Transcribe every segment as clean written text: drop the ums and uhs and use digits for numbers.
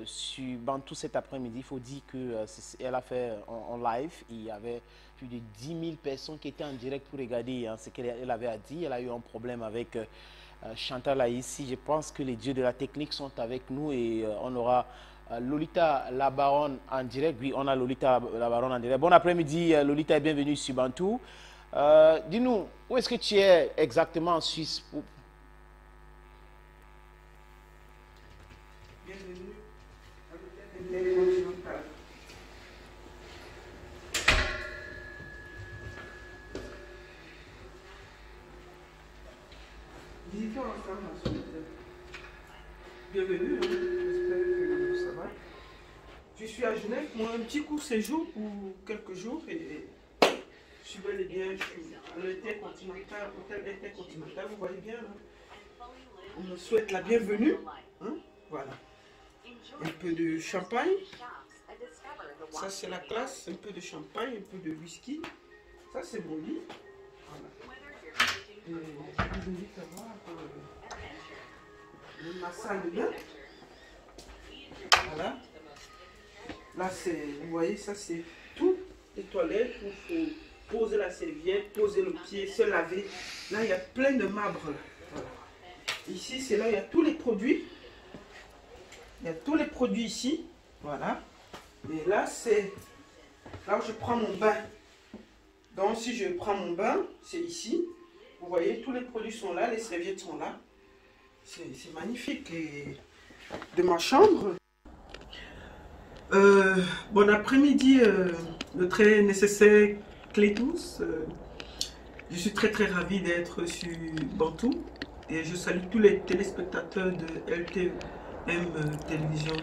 Sur Bantou cet après-midi, il faut dire qu'elle a fait en live. Il y avait plus de 10 000 personnes qui étaient en direct pour regarder ce qu'elle avait à dire. Elle a eu un problème avec Chantal ici. Je pense que les dieux de la technique sont avec nous et on aura Lolita la Baronne en direct. Oui, on a Lolita la Baronne en direct. Bon après-midi, Lolita, et bienvenue sur Bantou. Dis-nous, où est-ce que tu es exactement en Suisse? Bienvenue à l'hôtel Intercontinental. Visitons ensemble dans son hôtel. Bienvenue, hein. J'espère que ça va. Je suis à Genève pour un petit court séjour pour quelques jours et je suis bel et bien à l'hôtel Intercontinental. Vous voyez bien, là. On me souhaite la bienvenue. Hein? Voilà. Un peu de champagne. Ça, c'est la classe. Un peu de champagne, un peu de whisky. Ça, c'est mon lit. Voilà. Et je vous invite à voir ma salle de bain. Voilà. Là, c'est, vous voyez, ça, c'est tout. Les toilettes où il faut poser la serviette, poser le pied, se laver. Là, il y a plein de marbre. Voilà. Ici, c'est là où il y a tous les produits. Il y a tous les produits ici. Voilà. Et là, c'est là où je prends mon bain. Donc, si je prends mon bain, c'est ici. Vous voyez, tous les produits sont là, les serviettes sont là. C'est magnifique. Et de ma chambre. Bon après-midi, le très nécessaire Clétous. Je suis très ravi d'être sur Bantou. Et je salue tous les téléspectateurs de LTM Télévision.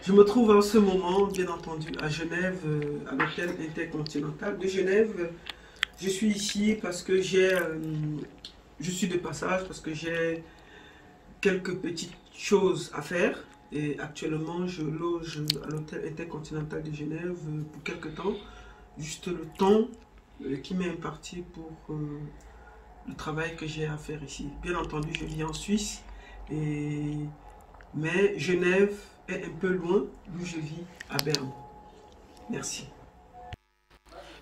Je me trouve en ce moment, bien entendu, à Genève, à l'hôtel Intercontinental de Genève. Je suis ici parce que je suis de passage, parce que j'ai quelques petites choses à faire. Et actuellement, je loge à l'hôtel Intercontinental de Genève pour quelques temps. Juste le temps qui m'est imparti pour le travail que j'ai à faire ici. Bien entendu, je vis en Suisse, mais Genève est un peu loin d'où je vis à Berne. Merci.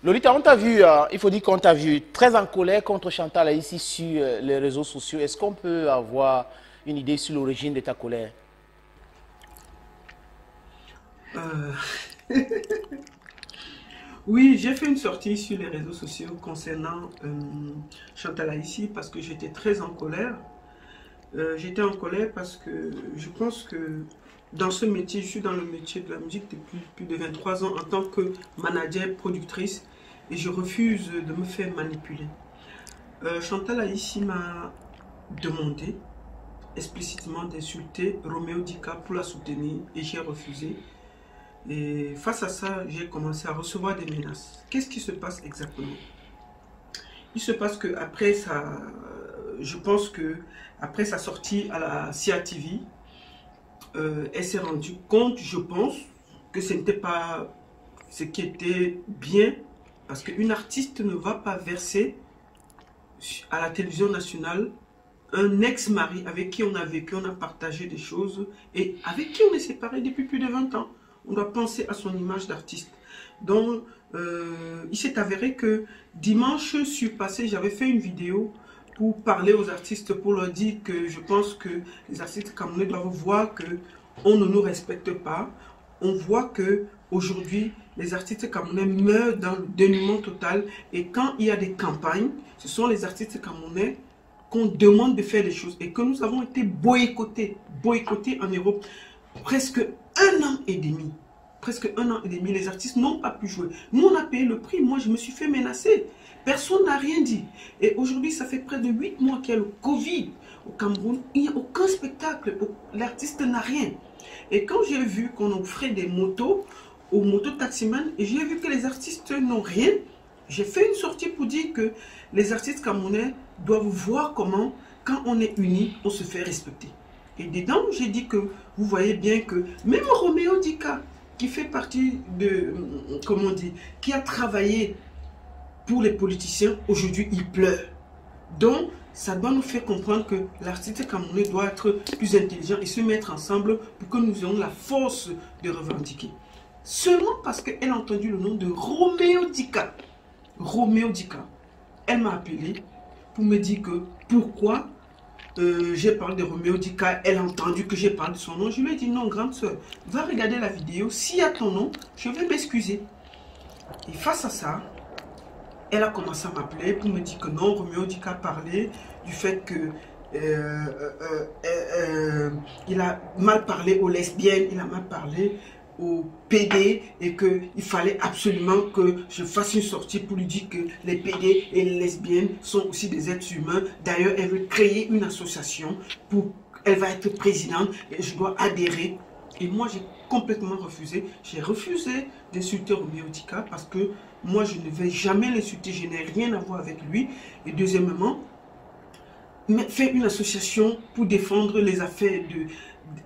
Lolita, on t'a vu, il faut dire qu'on t'a vu très en colère contre Chantal ici sur les réseaux sociaux. Est-ce qu'on peut avoir une idée sur l'origine de ta colère? Oui, j'ai fait une sortie sur les réseaux sociaux concernant Chantal ici parce que j'étais très en colère. J'étais en colère parce que je pense que dans ce métier, je suis dans le métier de la musique depuis plus de 23 ans en tant que manager, productrice, et je refuse de me faire manipuler. Chantal ici m'a demandé explicitement d'insulter Roméo Dika pour la soutenir et j'ai refusé. Et face à ça, j'ai commencé à recevoir des menaces. Qu'est-ce qui se passe exactement? Il se passe que après ça, je pense que après sa sortie à la CATV, elle s'est rendue compte, je pense, que ce n'était pas ce qui était bien, parce qu'une artiste ne va pas verser à la télévision nationale un ex-mari avec qui on a vécu, on a partagé des choses et avec qui on est séparés depuis plus de 20 ans. On doit penser à son image d'artiste. Donc, il s'est avéré que dimanche surpassé, j'avais fait une vidéo pour parler aux artistes, pour leur dire que je pense que les artistes camerounais doivent voir qu'on ne nous respecte pas. On voit que aujourd'hui les artistes camerounais meurent dans le dénuement total. Et quand il y a des campagnes, ce sont les artistes camerounais qu'on demande de faire des choses. Et que nous avons été boycottés en Europe presque 1 an et demi. Presque 1 an et demi, les artistes n'ont pas pu jouer. Nous, on a payé le prix. Moi, je me suis fait menacer. Personne n'a rien dit. Et aujourd'hui, ça fait près de 8 mois qu'il y a le Covid au Cameroun. Il n'y a aucun spectacle. L'artiste n'a rien. Et quand j'ai vu qu'on offrait des motos aux mototaximans, et j'ai vu que les artistes n'ont rien, j'ai fait une sortie pour dire que les artistes camerounais doivent voir comment, quand on est unis, on se fait respecter. Et dedans, j'ai dit que vous voyez bien que même Roméo Dika, qui fait partie de, comment on dit, qui a travaillé pour les politiciens, aujourd'hui il pleure. Donc, ça doit nous faire comprendre que l'artiste camerounais doit être plus intelligent et se mettre ensemble pour que nous ayons la force de revendiquer. Seulement parce qu'elle a entendu le nom de Roméo Dika. Roméo Dika. Elle m'a appelé pour me dire que pourquoi j'ai parlé de Roméo Dika. Elle a entendu que j'ai parlé de son nom. Je lui ai dit non, grande soeur, va regarder la vidéo. S'il y a ton nom, je vais m'excuser. Et face à ça, elle a commencé à m'appeler pour me dire que non, Roméo Dika a parlé du fait que il a mal parlé aux lesbiennes, il a mal parlé aux PD et qu'il fallait absolument que je fasse une sortie pour lui dire que les PD et les lesbiennes sont aussi des êtres humains. D'ailleurs, elle veut créer une association elle va être présidente et je dois adhérer. Et moi, j'ai complètement refusé. J'ai refusé d'insulter Roméo Dika parce que moi, je ne vais jamais l'insulter. Je n'ai rien à voir avec lui. Et deuxièmement, faire une association pour défendre les affaires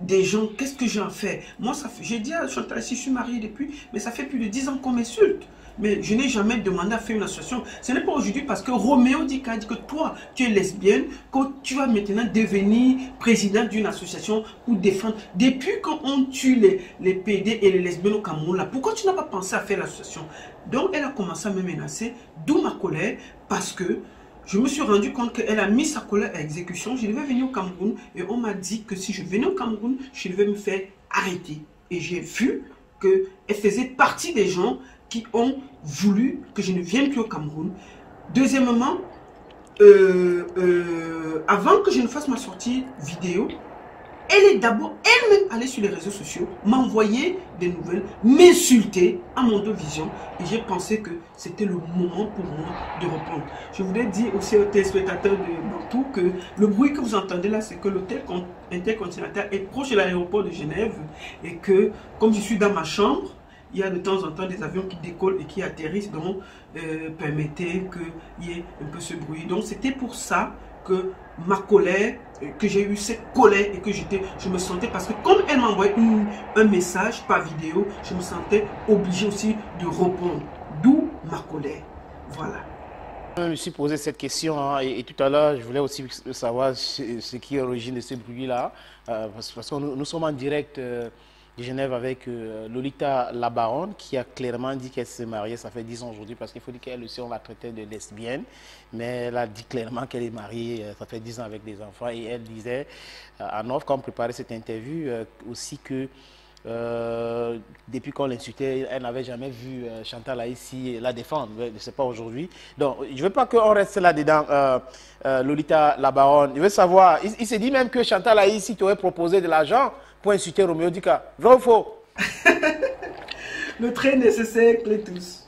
des gens. Qu'est-ce que j'en fais? Moi, j'ai dit à Chantal, si je suis mariée depuis, mais ça fait plus de 10 ans qu'on m'insulte. Mais je n'ai jamais demandé à faire une association. Ce n'est pas aujourd'hui parce que Roméo Dika dit que toi, tu es lesbienne, que tu vas maintenant devenir présidente d'une association pour défendre. Depuis qu'on tue les PD et les lesbiennes au Cameroun, là, pourquoi tu n'as pas pensé à faire l'association? Donc, elle a commencé à me menacer, d'où ma colère, parce que je me suis rendu compte qu'elle a mis sa colère à exécution. Je devais venir au Cameroun et on m'a dit que si je venais au Cameroun, je devais me faire arrêter. Et j'ai vu qu'elle faisait partie des gens qui ont voulu que je ne vienne plus au Cameroun. Deuxièmement, avant que je ne fasse ma sortie vidéo, elle est d'abord elle-même allée sur les réseaux sociaux, m'envoyer des nouvelles, m'insulter à mon vision et j'ai pensé que c'était le moment pour moi de reprendre. Je voudrais dire aussi aux téléspectateurs de Bantou que le bruit que vous entendez là, c'est que l'hôtel intercontinental est proche de l'aéroport de Genève et que comme je suis dans ma chambre, il y a de temps en temps des avions qui décollent et qui atterrissent, donc permettez qu'il y ait un peu ce bruit. Donc c'était pour ça que ma colère, que j'ai eu cette colère et que je me sentais, parce que comme elle m'a envoyé un message par vidéo, je me sentais obligé aussi de répondre. D'où ma colère. Voilà. Je me suis posé cette question hein, et tout à l'heure, je voulais aussi savoir ce qui est l'origine de ce bruit-là, parce que nous sommes en direct de Genève avec Lolita Labaronne qui a clairement dit qu'elle s'est mariée, ça fait 10 ans aujourd'hui, parce qu'il faut dire qu'elle aussi on la traitait de lesbienne, mais elle a dit clairement qu'elle est mariée, ça fait 10 ans avec des enfants, et elle disait en off quand on préparait cette interview aussi que depuis qu'on l'insultait, elle n'avait jamais vu Chantal Haïssi la défendre, je ne sais pas aujourd'hui. Donc je ne veux pas qu'on reste là-dedans, Lolita Labaronne. Je veux savoir, il s'est dit même que Chantal Haïssi t'aurait proposé de l'argent pour insulter Roméo Dika. Vrai ou faux? Le très nécessaire, Clétus.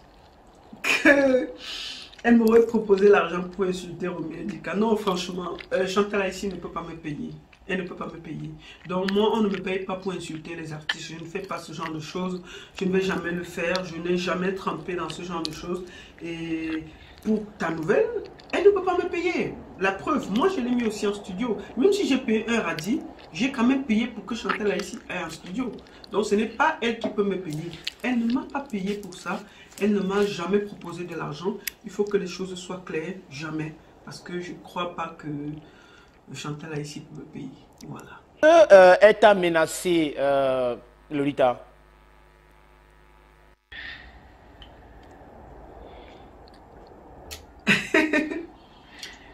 Elle m'aurait proposé l'argent pour insulter Roméo Dika. Non, franchement, Chantal Haïssi ne peut pas me payer. Elle ne peut pas me payer. Donc moi, on ne me paye pas pour insulter les artistes. Je ne fais pas ce genre de choses. Je ne vais jamais le faire. Je n'ai jamais trempé dans ce genre de choses. Et pour ta nouvelle, elle ne peut pas me payer. La preuve, moi, je l'ai mis aussi en studio. Même si j'ai payé un radis, j'ai quand même payé pour que Chantal Haïssi aille en studio. Donc ce n'est pas elle qui peut me payer. Elle ne m'a pas payé pour ça. Elle ne m'a jamais proposé de l'argent. Il faut que les choses soient claires. Jamais. Parce que je ne crois pas que Chantal Haïssi peut me payer. Voilà. Elle t'a menacé, Lolita?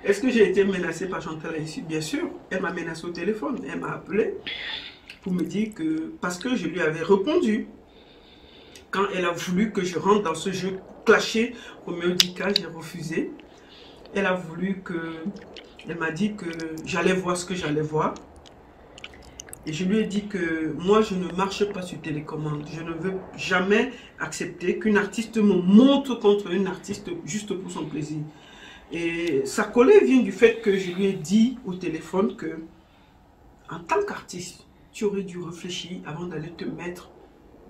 Est-ce que j'ai été menacé par Chantal Haïssi? Bien sûr. Elle m'a menacé au téléphone. Elle m'a appelé pour me dire que... Parce que je lui avais répondu. Quand elle a voulu que je rentre dans ce jeu clasher Roméo Dika, j'ai refusé. Elle a voulu que... Elle m'a dit que j'allais voir ce que j'allais voir. Et je lui ai dit que moi, je ne marche pas sur télécommande. Je ne veux jamais accepter qu'une artiste me montre contre une artiste juste pour son plaisir. Et sa colère vient du fait que je lui ai dit au téléphone que, en tant qu'artiste, tu aurais dû réfléchir avant d'aller te mettre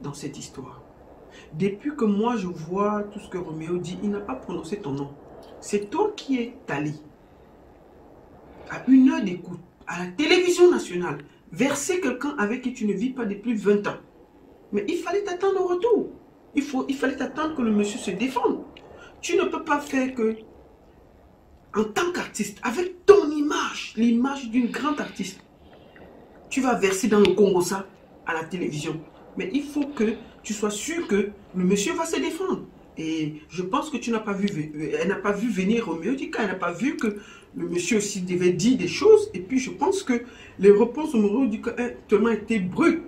dans cette histoire. Depuis que moi, je vois tout ce que Roméo dit, il n'a pas prononcé ton nom. C'est toi qui es allé à 1 heure d'écoute, à la télévision nationale, verser quelqu'un avec qui tu ne vis pas depuis 20 ans. Mais il fallait t'attendre au retour. Il fallait t'attendre que le monsieur se défende. Tu ne peux pas faire que en tant qu'artiste, avec ton image, l'image d'une grande artiste, tu vas verser dans le Congo ça à la télévision. Mais il faut que tu sois sûr que le monsieur va se défendre. Et je pense que tu n'as pas vu, elle n'a pas vu venir Roméo Dika, elle n'a pas vu que le monsieur aussi devait dire des choses. Et puis je pense que les réponses de Roméo Dika ont tellement été brutes,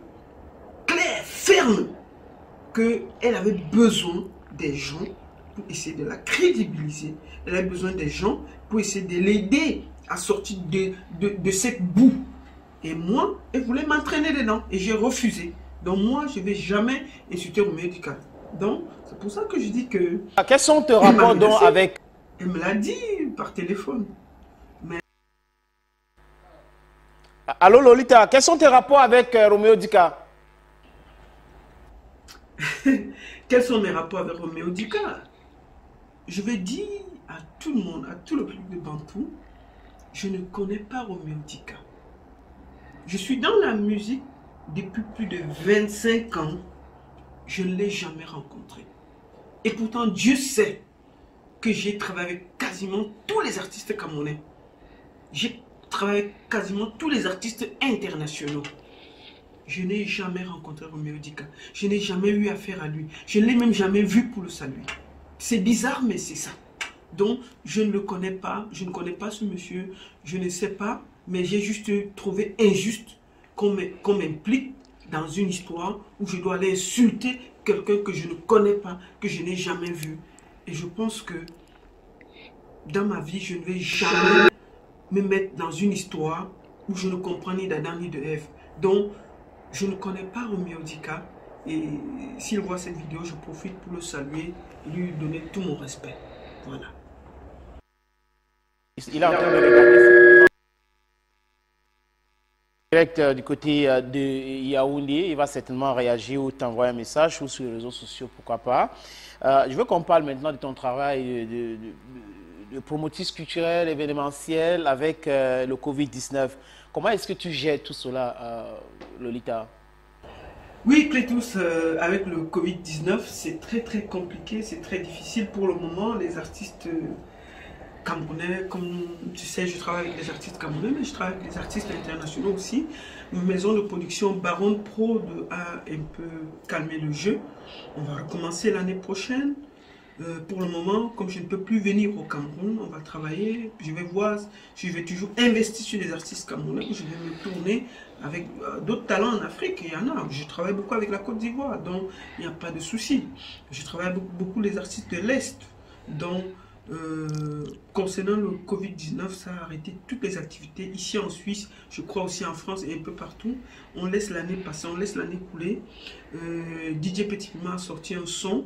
claires, fermes, qu'elle avait besoin des gens pour essayer de la crédibiliser. Elle avait besoin des gens pour essayer de l'aider à sortir de cette boue. Et moi, elle voulait m'entraîner dedans. Et j'ai refusé. Donc moi, je ne vais jamais insulter Roméo Dika. Donc, c'est pour ça que je dis que... Quels sont tes rapports donc avec... Elle me l'a dit par téléphone. Mais... Allô Lolita, quels sont tes rapports avec Roméo Dika? Quels sont mes rapports avec Roméo Dika? Je vais dire à tout le monde, à tout le public de Bantou, je ne connais pas Roméo Dika. Je suis dans la musique depuis plus de 25 ans. Je ne l'ai jamais rencontré. Et pourtant, Dieu sait que j'ai travaillé avec quasiment tous les artistes camerounais. J'ai travaillé avec quasiment tous les artistes internationaux. Je n'ai jamais rencontré Roméo Dika. Je n'ai jamais eu affaire à lui. Je ne l'ai même jamais vu pour le saluer. C'est bizarre, mais c'est ça. Donc, je ne le connais pas. Je ne connais pas ce monsieur. Je ne sais pas. Mais j'ai juste trouvé injuste qu'on m'implique dans une histoire où je dois aller insulter quelqu'un que je ne connais pas, que je n'ai jamais vu. Et je pense que dans ma vie, je ne vais jamais me mettre dans une histoire où je ne comprends ni d'Adam ni de Ève. Donc, je ne connais pas Roméo Dika. Et s'il voit cette vidéo, je profite pour le saluer et lui donner tout mon respect. Voilà. Il est en train de regarder direct du côté de Yaoundé. Il va certainement réagir ou t'envoyer un message ou sur les réseaux sociaux, pourquoi pas. Je veux qu'on parle maintenant de ton travail de promotrice culturelle, événementielle avec le Covid-19. Comment est-ce que tu gères tout cela, Lolita? Oui, Clétus, avec le Covid-19, c'est très compliqué, c'est très difficile pour le moment. Les artistes camerounais, comme tu sais, je travaille avec des artistes camerounais, mais je travaille avec des artistes internationaux aussi. Une maison de production Baron Prod a un peu calmé le jeu. On va recommencer l'année prochaine. Pour le moment, comme je ne peux plus venir au Cameroun, on va travailler. Je vais voir, je vais toujours investir sur les artistes camerounais. Je vais me tourner avec d'autres talents en Afrique. Il y en a. Je travaille beaucoup avec la Côte d'Ivoire, donc il n'y a pas de souci. Je travaille beaucoup les artistes de l'Est. Donc, concernant le Covid-19, ça a arrêté toutes les activités. Ici en Suisse, je crois aussi en France et un peu partout. On laisse l'année passer, on laisse l'année couler. DJ Petit Puma a sorti un son.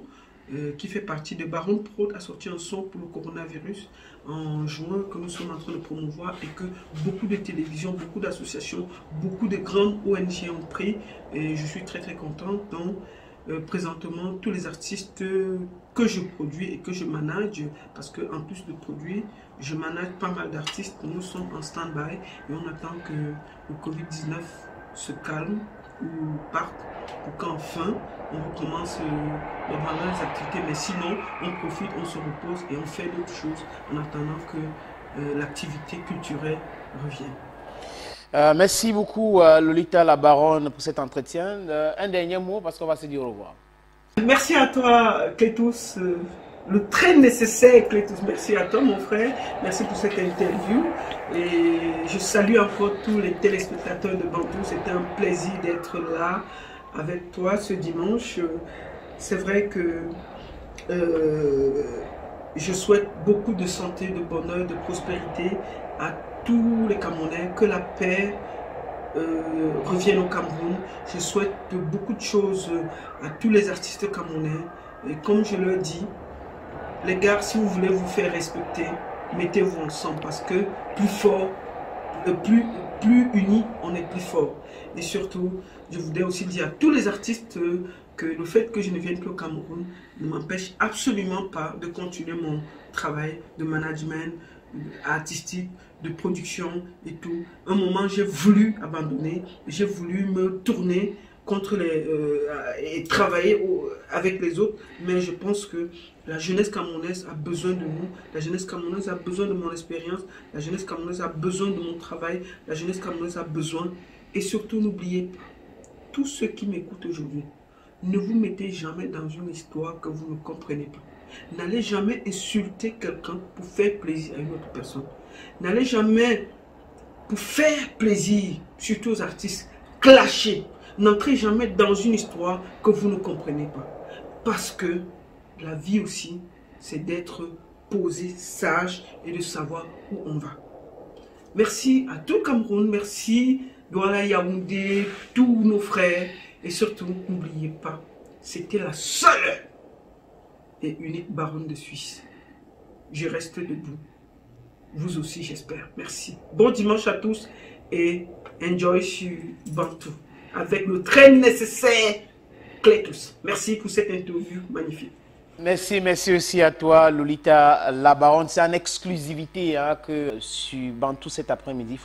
Qui fait partie de Baron Prod, a sorti un son pour le coronavirus en juin que nous sommes en train de promouvoir et que beaucoup de télévisions, beaucoup d'associations, beaucoup de grandes ONG ont pris et je suis très content. Donc présentement tous les artistes que je produis et que je manage, parce que en plus de produire, je manage pas mal d'artistes. Nous sommes en stand-by et on attend que le Covid-19 se calme ou parte pour qu'enfin on recommence normalement les activités, mais sinon on profite, on se repose et on fait d'autres choses en attendant que l'activité culturelle revienne. Merci beaucoup Lolita la Baronne pour cet entretien. Un dernier mot parce qu'on va se dire au revoir. Merci à toi Clétus, le très nécessaire Clétus, merci à toi mon frère, merci pour cette interview et je salue encore tous les téléspectateurs de Bantou. C'était un plaisir d'être là avec toi ce dimanche. C'est vrai que je souhaite beaucoup de santé, de bonheur, de prospérité à tous les Camerounais, que la paix revienne au Cameroun. Je souhaite beaucoup de choses à tous les artistes camerounais. Et comme je le dis, les gars, si vous voulez vous faire respecter, mettez-vous ensemble parce que plus fort, plus unis, on est plus fort. Et surtout, je voudrais aussi dire à tous les artistes que le fait que je ne vienne plus au Cameroun ne m'empêche absolument pas de continuer mon travail de management artistique, de production et tout. Un moment, j'ai voulu abandonner, j'ai voulu me tourner contre et travailler avec les autres, mais je pense que la jeunesse camerounaise a besoin de nous, la jeunesse camerounaise a besoin de mon expérience, la jeunesse camerounaise a besoin de mon travail, la jeunesse camerounaise a besoin, et surtout n'oubliez pas, tous ceux qui m'écoutent aujourd'hui, ne vous mettez jamais dans une histoire que vous ne comprenez pas. N'allez jamais insulter quelqu'un pour faire plaisir à une autre personne. N'allez jamais, pour faire plaisir, surtout aux artistes, clasher. N'entrez jamais dans une histoire que vous ne comprenez pas. Parce que la vie aussi, c'est d'être posé, sage et de savoir où on va. Merci à tout le Cameroun, merci Douala Yaoundé, tous nos frères. Et surtout, n'oubliez pas, c'était la seule et unique baronne de Suisse. Je reste debout. Vous aussi, j'espère. Merci. Bon dimanche à tous et enjoy sur Bantou avec le très nécessaire Clétus. Merci pour cette interview magnifique. Merci, merci aussi à toi, Lolita la Baronne. C'est en exclusivité hein, que sur Bantou cet après-midi.